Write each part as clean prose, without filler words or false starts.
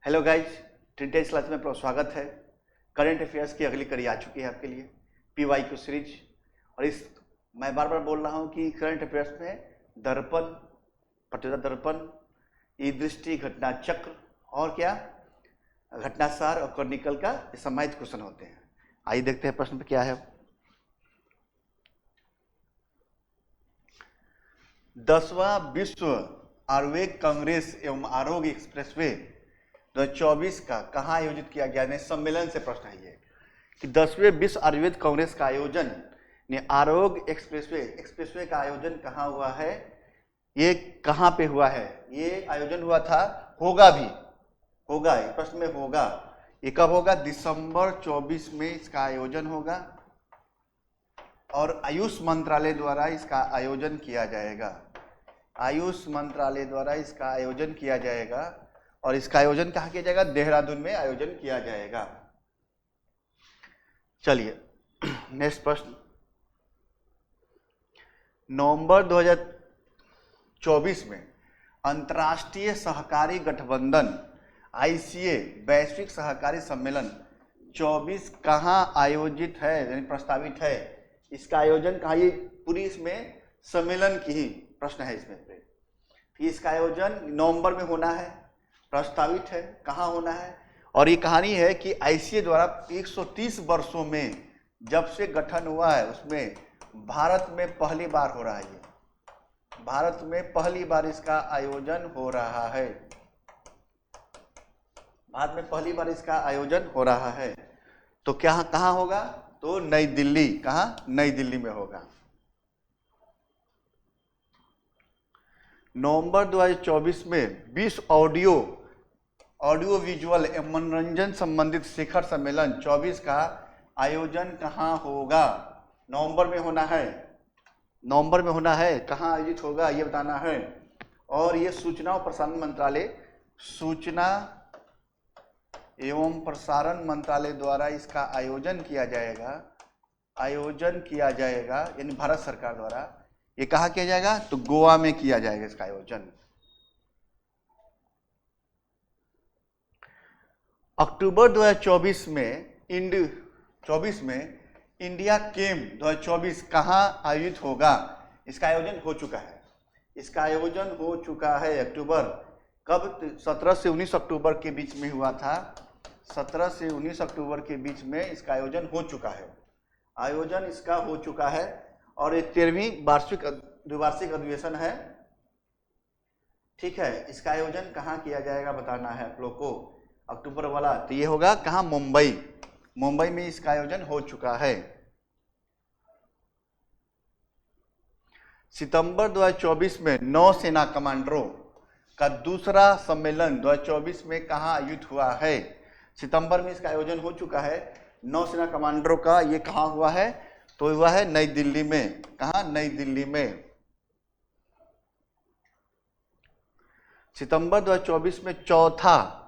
Hello guys, tense class में आपका स्वागत है। करंट अफेयर्स की अगली कड़ी आ चुकी है आपके लिए, PYQ सीरीज। और मैं बार बार बोल रहा हूँ कि करंट अफेयर्स में दर्पण, प्रतियोगिता दर्पण, ई दृष्टि, घटना चक्र और क्या घटनासार और क्रॉनिकल का समाहित क्वेश्चन होते हैं। आइए देखते हैं प्रश्न पे क्या है। 10वां विश्व आयुर्वेद कांग्रेस एवं आरोग्य एक्सप्रेसवे 2024 का कहाँ आयोजित किया गया है? सम्मेलन से प्रश्न है ये कि 10वें विश्व आयुर्वेद कांग्रेस का आयोजन ने आरोग्य एक्सप्रेसवे का आयोजन कहाँ हुआ है? ये कहाँ पे हुआ है? ये आयोजन हुआ था, होगा भी, होगा, ये प्रश्न में होगा। ये कब होगा? दिसंबर 24 में इसका आयोजन होगा और आयुष मंत्रालय द्वारा इसका आयोजन किया जाएगा। आयुष मंत्रालय द्वारा इसका आयोजन किया जाएगा और इसका आयोजन कहाँ किया जाएगा? देहरादून में आयोजन किया जाएगा। चलिए नेक्स्ट प्रश्न। नवंबर 2024 में अंतर्राष्ट्रीय सहकारी गठबंधन ICA वैश्विक सहकारी सम्मेलन 24 कहाँ आयोजित है, यानी प्रस्तावित है? इसका आयोजन कहाँ? ये पूरी इसमें सम्मेलन की ही प्रश्न है इसमें पे। इसका आयोजन नवंबर में होना है, प्रस्तावित है, कहाँ होना है? और ये कहानी है कि ICA द्वारा 130 वर्षों में जब से गठन हुआ है उसमें भारत में पहली बार हो रहा है। ये भारत में पहली बार इसका आयोजन हो रहा है। भारत में पहली बार इसका आयोजन हो रहा है। तो क्या कहाँ होगा? तो नई दिल्ली। कहाँ? नई दिल्ली में होगा। नवंबर 2024 में विश्व ऑडियो विजुअल एवं मनोरंजन संबंधित शिखर सम्मेलन 24 का आयोजन कहाँ होगा? नवंबर में होना है। नवंबर में होना है। कहाँ आयोजित होगा ये बताना है। और ये सूचना और प्रसारण मंत्रालय, सूचना एवं प्रसारण मंत्रालय द्वारा इसका आयोजन किया जाएगा। आयोजन किया जाएगा यानी भारत सरकार द्वारा। ये कहाँ किया जाएगा? तो गोवा में किया जाएगा इसका आयोजन। अक्टूबर 2024 में इंडिया केम 2024 कहाँ आयोजित होगा? इसका आयोजन हो चुका है। इसका आयोजन हो चुका है। अक्टूबर कब? 17 से 19 अक्टूबर के बीच में हुआ था। 17 से 19 अक्टूबर के बीच में इसका आयोजन हो चुका है। आयोजन इसका हो चुका है और ये 13वीं द्विवार्षिक अधिवेशन है। ठीक है, इसका आयोजन कहाँ किया जाएगा बताना है आप लोग को। अक्टूबर वाला तो ये होगा कहाँ? मुंबई में इसका आयोजन हो चुका है। सितंबर 2024 में नौसेना कमांडरों का दूसरा सम्मेलन 2024 में कहाँ आयोजित हुआ है? सितंबर में इसका आयोजन हो चुका है। नौसेना कमांडरों का ये कहाँ हुआ है? तो हुआ है नई दिल्ली में। कहाँ? नई दिल्ली में। सितंबर 2024 में चौथा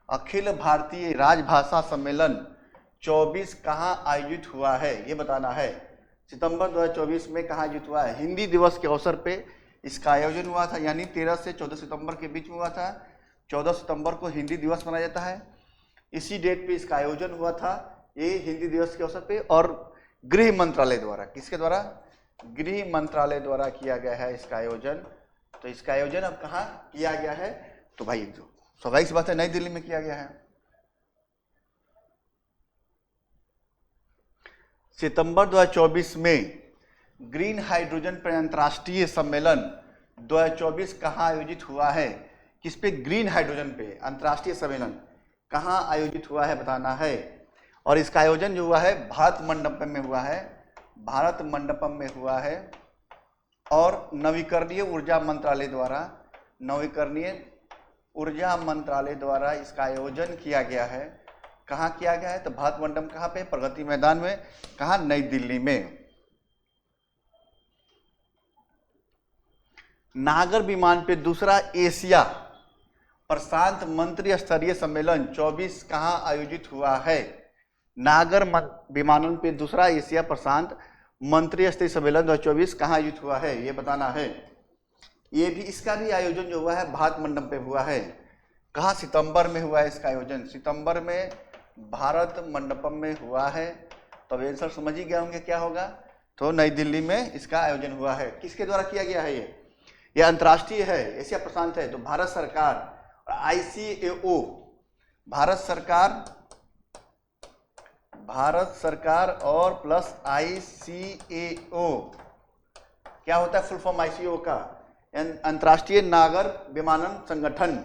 अखिल भारतीय राजभाषा सम्मेलन 24 कहाँ आयोजित हुआ है ये बताना है। सितंबर 2024 में कहाँ आयोजित हुआ है? हिंदी दिवस के अवसर पे इसका आयोजन हुआ था, यानी 13 से 14 सितंबर के बीच में हुआ था। 14 सितंबर को हिंदी दिवस मनाया जाता है। इसी डेट पे इसका आयोजन हुआ था, ये हिंदी दिवस के अवसर पे। और गृह मंत्रालय द्वारा, किसके द्वारा? गृह मंत्रालय द्वारा किया गया है इसका आयोजन। तो इसका आयोजन अब कहाँ किया गया है? तो भाई स्वाभाविक सी बात है, नई दिल्ली में किया गया है। सितंबर 2024 में ग्रीन हाइड्रोजन पर अंतर्राष्ट्रीय सम्मेलन 2024 कहाँ आयोजित हुआ है? किस पे? ग्रीन हाइड्रोजन पे अंतर्राष्ट्रीय सम्मेलन कहाँ आयोजित हुआ है बताना है। और इसका आयोजन जो हुआ है भारत मंडपम में हुआ है। भारत मंडपम में हुआ है और नवीकरणीय ऊर्जा मंत्रालय द्वारा इसका आयोजन किया गया है। कहाँ किया गया है? तो भारत मंडपम कहाँ पे? प्रगति मैदान में। कहाँ? नई दिल्ली में। नागर विमान पे दूसरा एशिया प्रशांत मंत्री स्तरीय सम्मेलन 24 कहाँ आयोजित हुआ है? नागर विमानन पे दूसरा एशिया प्रशांत मंत्री स्तरीय सम्मेलन 2024 कहाँ आयोजित हुआ है ये बताना है। ये भी, इसका भी आयोजन जो हुआ है भारत मंडपम पे हुआ है। कहाँ? सितंबर में हुआ है इसका आयोजन। सितंबर में भारत मंडपम में हुआ है। तो अब आंसर समझ ही गए होंगे क्या होगा। तो नई दिल्ली में इसका आयोजन हुआ है। किसके द्वारा किया गया है? ये अंतर्राष्ट्रीय है, एशिया प्रशांत है। तो भारत सरकार और ICAO, भारत सरकार और प्लस ICAO, क्या होता है फुल फॉर्म ICAO का? अंतर्राष्ट्रीय नागर विमानन संगठन।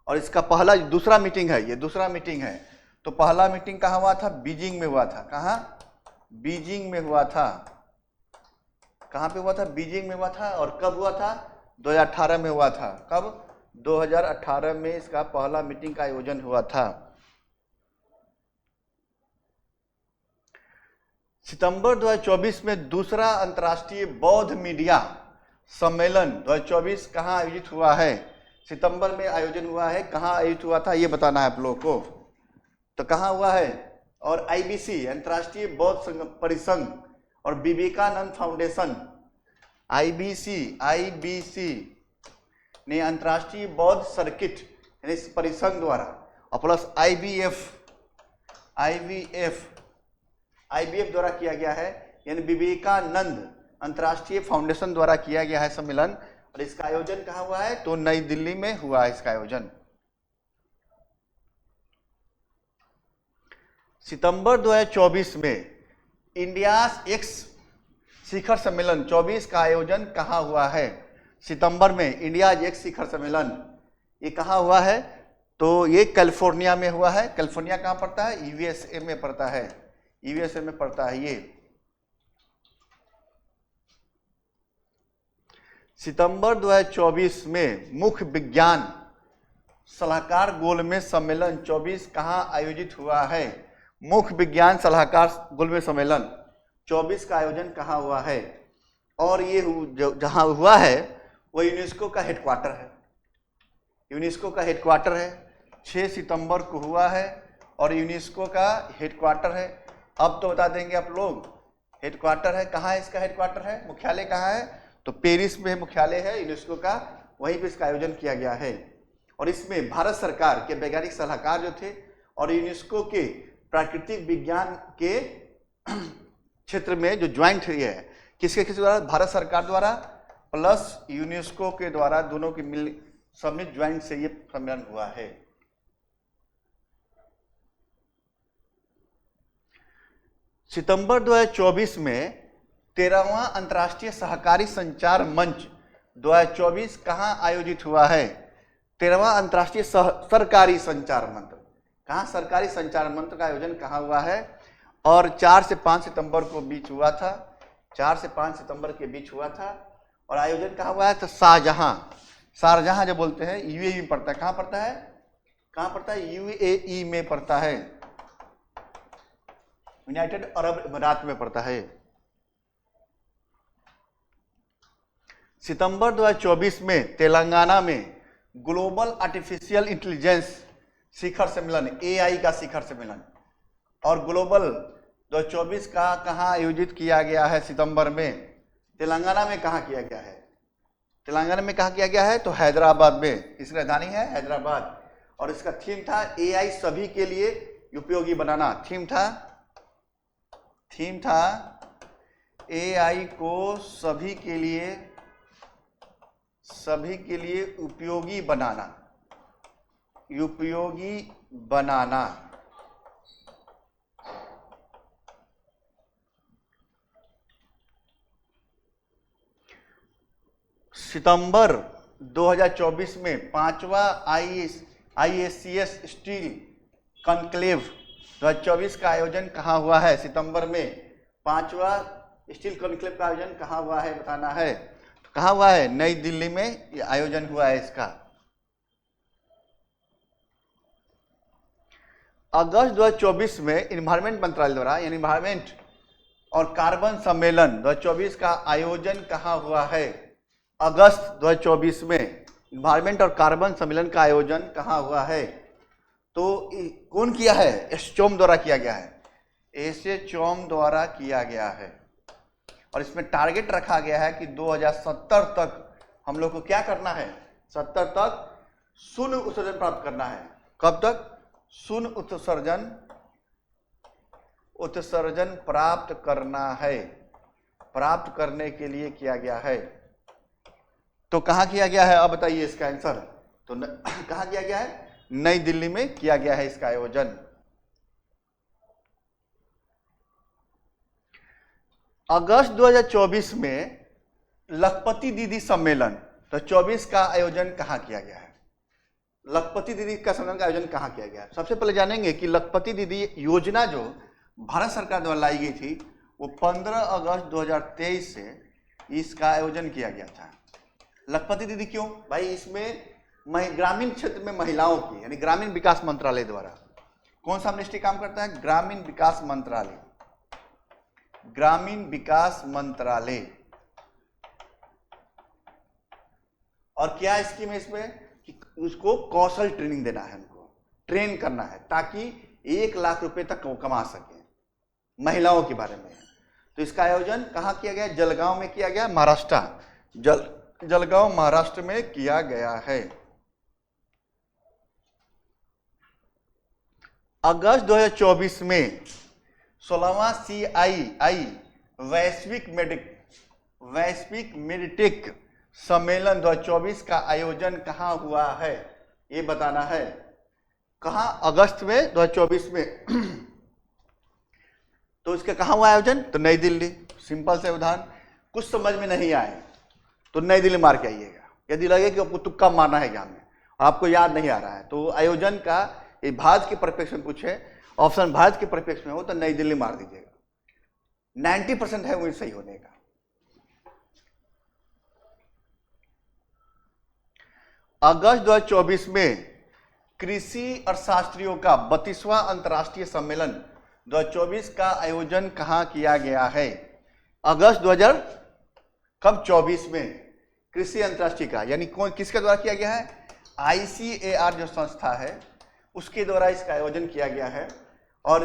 और इसका पहला दूसरा मीटिंग है, ये दूसरा मीटिंग है। तो पहला मीटिंग कहाँ हुआ था? बीजिंग में हुआ था। कहाँ? बीजिंग में हुआ था। कहाँ पे हुआ था? बीजिंग में हुआ था। और कब हुआ था? 2018 में हुआ था। कब? 2018 में इसका पहला मीटिंग का आयोजन हुआ था। सितंबर 2024 में दूसरा अंतर्राष्ट्रीय बौद्ध मीडिया सम्मेलन 2024 कहाँ आयोजित हुआ है? सितंबर में आयोजन हुआ है। कहाँ आयोजित हुआ था ये बताना है आप लोगों को। तो कहाँ हुआ है? और IBC अंतर्राष्ट्रीय बौद्ध परिसंघ और विवेकानंद फाउंडेशन, IBC ने अंतर्राष्ट्रीय बौद्ध सर्किट यानी परिसंघ द्वारा और प्लस IBF द्वारा किया गया है, यानी विवेकानंद अंतर्राष्ट्रीय फाउंडेशन द्वारा किया गया है सम्मेलन। और इसका आयोजन कहाँ हुआ है? तो नई दिल्ली में हुआ है इसका आयोजन। सितंबर 2024 में इंडिया एक्स शिखर सम्मेलन 24 का आयोजन कहाँ हुआ है? सितंबर में इंडिया एक्स शिखर सम्मेलन ये कहाँ हुआ है? तो ये कैलिफोर्निया में हुआ है। कैलिफोर्निया कहाँ पड़ता है? USA में पड़ता है। USA में पड़ता है ये। सितंबर 2024 में मुख्य विज्ञान सलाहकार गोलमेज सम्मेलन 24 कहाँ आयोजित हुआ है? मुख्य विज्ञान सलाहकार गोलमेज सम्मेलन 24 का आयोजन कहाँ हुआ है? और ये जहाँ हुआ है वो यूनेस्को का हेडक्वार्टर है। यूनेस्को का हेडक्वार्टर है। 6 सितंबर को हुआ है और यूनेस्को का हेडक्वार्टर है। अब तो बता देंगे आप लोग हेडक्वार्टर है। कहाँ है इसका हेडक्वार्टर है? मुख्यालय कहाँ है? तो पेरिस में मुख्यालय है यूनेस्को का, वहीं पे इसका आयोजन किया गया है। और इसमें भारत सरकार के वैज्ञानिक सलाहकार जो थे और यूनेस्को के प्राकृतिक विज्ञान के क्षेत्र में जो ज्वाइंट है किसके द्वारा? भारत सरकार द्वारा प्लस यूनेस्को के द्वारा, दोनों के मिल सम्मिलित ज्वाइंट से ये सम्मेलन हुआ है। सितंबर 2024 में 13वां अंतर्राष्ट्रीय सहकारी संचार मंच 2024 कहाँ आयोजित हुआ है? 13वां अंतर्राष्ट्रीय सरकारी संचार मंच, कहाँ सरकारी संचार मंच का आयोजन कहाँ हुआ है? और 4 से 5 सितंबर को बीच हुआ था। 4 से 5 सितंबर के बीच हुआ था। और आयोजन कहाँ हुआ है? तो शारजाह जो बोलते हैं UAE में पड़ता है। कहाँ पड़ता है? कहाँ पड़ता है? UAE में पड़ता है, यूनाइटेड अरब अमीरात में पड़ता है। सितंबर 2024 में तेलंगाना में ग्लोबल आर्टिफिशियल इंटेलिजेंस शिखर सम्मेलन AI का शिखर सम्मेलन और ग्लोबल 2024 का कहाँ आयोजित किया गया है? सितंबर में तेलंगाना में कहाँ किया गया है? तेलंगाना में कहाँ किया गया है? तो हैदराबाद में। इसकी राजधानी है हैदराबाद। और इसका थीम था AI सभी के लिए उपयोगी बनाना। थीम था AI को सभी के लिए उपयोगी बनाना। सितंबर 2024 में 5वां IACS स्टील कॉन्क्लेव 2024 का आयोजन कहाँ हुआ है? सितंबर में 5वां स्टील कॉन्क्लेव का आयोजन कहाँ हुआ है बताना है। तो कहाँ हुआ है? नई दिल्ली में ये आयोजन हुआ है इसका। अगस्त 2024 में इन्वायरमेंट मंत्रालय द्वारा यानी इन्वायरमेंट और कार्बन सम्मेलन 2024 का आयोजन कहाँ हुआ है? अगस्त 2024 में इन्वायरमेंट और कार्बन सम्मेलन का आयोजन कहाँ हुआ है? तो कौन किया है? एसोचैम द्वारा किया गया है। एसोचैम द्वारा किया गया है। और इसमें टारगेट रखा गया है कि 2070 तक हम लोग को क्या करना है? 70 तक शून्य उत्सर्जन प्राप्त करना है। कब तक? शून्य उत्सर्जन प्राप्त करना है। प्राप्त करने के लिए किया गया है। तो कहां किया गया है? अब बताइए इसका आंसर। तो कहां किया गया है? नई दिल्ली में किया गया है इसका आयोजन। अगस्त 2024 में लखपति दीदी सम्मेलन, तो 24 का आयोजन कहां किया गया है? लखपति दीदी का सम्मेलन का आयोजन कहां किया गया है? सबसे पहले जानेंगे कि लखपति दीदी योजना जो भारत सरकार द्वारा लाई गई थी वो 15 अगस्त 2023 से इसका आयोजन किया गया था। लखपति दीदी क्यों भाई? इसमें ग्रामीण क्षेत्र में महिलाओं की यानी ग्रामीण विकास मंत्रालय द्वारा कौन सा मिनिस्ट्री काम करता है? ग्रामीण विकास मंत्रालय। ग्रामीण विकास मंत्रालय। और क्या स्कीम है इसमें कि उसको कौशल ट्रेनिंग देना है, उनको ट्रेन करना है ताकि 1 लाख रुपए तक वो कमा सके, महिलाओं के बारे में। तो इसका आयोजन कहां किया गया? जलगांव में किया गया, महाराष्ट्र। जलगांव महाराष्ट्र में किया गया है। अगस्त 2024 में 16वां CII वैश्विक मेडिटेक सम्मेलन 2024 का आयोजन कहां हुआ है? ये बताना है। कहां? अगस्त में 2024 में। तो इसका कहां हुआ आयोजन? तो नई दिल्ली। सिंपल से उदाहरण। कुछ समझ में नहीं आए तो नई दिल्ली मार के आइएगा। यदि लगे कि आपको तुक्का मारना है एग्जाम में, आपको याद नहीं आ रहा है, तो आयोजन का ये भारत के परिप्रेक्ष्य में पूछे, ऑप्शन भारत के परिप्रेक्ष्य में हो तो नई दिल्ली मार दीजिएगा। 90% है उम्मीद सही होने का। अगस्त 2024 में कृषि अर्थशास्त्रियों का 32वां अंतर्राष्ट्रीय सम्मेलन 2024 का आयोजन कहां किया गया है? अगस्त 2024 में कृषि अंतर्राष्ट्रीय का यानी कौन किसके द्वारा किया गया है? ICAR जो संस्था है उसके द्वारा इसका आयोजन किया गया है। और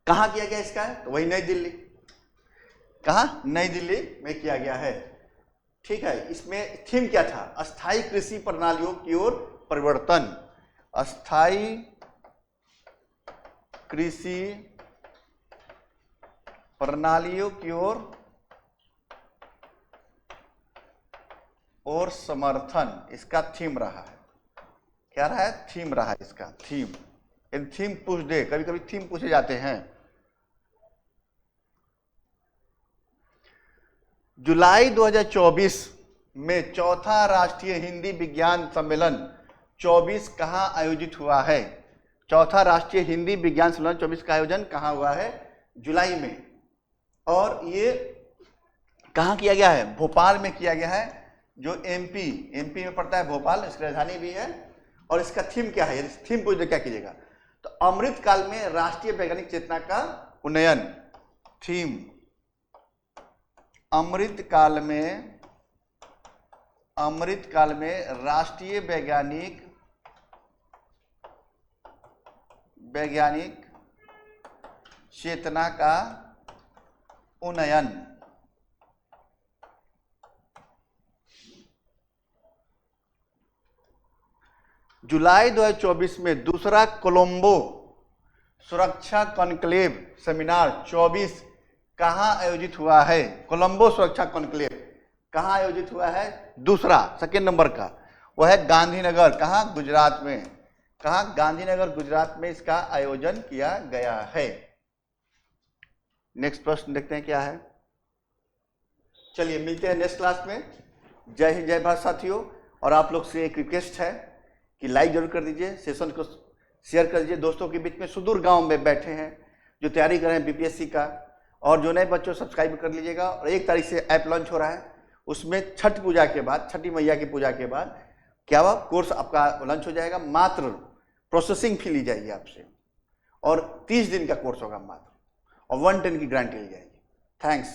कहां किया गया इसका? तो वही नई दिल्ली। कहां? नई दिल्ली में किया गया है। ठीक है। इसमें थीम क्या था? अस्थायी कृषि प्रणालियों की ओर परिवर्तन। अस्थायी कृषि प्रणालियों की और समर्थन इसका थीम रहा है। क्या रहा है? थीम रहा है इसका। थीम थीम पूछ दे, कभी कभी थीम पूछे जाते हैं। जुलाई 2024 में चौथा राष्ट्रीय हिंदी विज्ञान सम्मेलन 24 कहां आयोजित हुआ है? चौथा राष्ट्रीय हिंदी विज्ञान सम्मेलन 24 का आयोजन कहां हुआ है? जुलाई में। और ये कहां किया गया है? भोपाल में किया गया है, जो एमपी में पड़ता है भोपाल, इसकी राजधानी भी है। और इसका थीम क्या है? थीम पूछ दे क्या कीजिएगा? तो अमृत काल में राष्ट्रीय वैज्ञानिक चेतना का उन्नयन। थीम अमृत काल में राष्ट्रीय वैज्ञानिक चेतना का उन्नयन। जुलाई 2024 में दूसरा कोलंबो सुरक्षा कॉन्क्लेव सेमिनार 24 कहां आयोजित हुआ है? कोलंबो सुरक्षा कॉन्क्लेव कहां आयोजित हुआ है? दूसरा, सेकेंड नंबर का, वह है गांधीनगर। कहां? गुजरात में। कहां? गांधीनगर गुजरात में इसका आयोजन किया गया है। नेक्स्ट प्रश्न देखते हैं क्या है। चलिए मिलते हैं नेक्स्ट क्लास में। जय हिंद, जय भारत साथियों। और आप लोग से एक रिक्वेस्ट है कि लाइक जरूर कर दीजिए, सेशन को शेयर कर दीजिए दोस्तों के बीच में। सुदूर गांव में बैठे हैं जो तैयारी कर रहे हैं बीपीएससी का, और जो नए बच्चों सब्सक्राइब कर लीजिएगा। और 1 तारीख से ऐप लॉन्च हो रहा है, उसमें छठ पूजा के बाद, छठी मैया की पूजा के बाद क्या हुआ, कोर्स आपका लॉन्च हो जाएगा। मात्र प्रोसेसिंग फी ली जाएगी आपसे, और 30 दिन का कोर्स होगा मात्र, और 110 की गारंटी ली जाएगी। थैंक्स।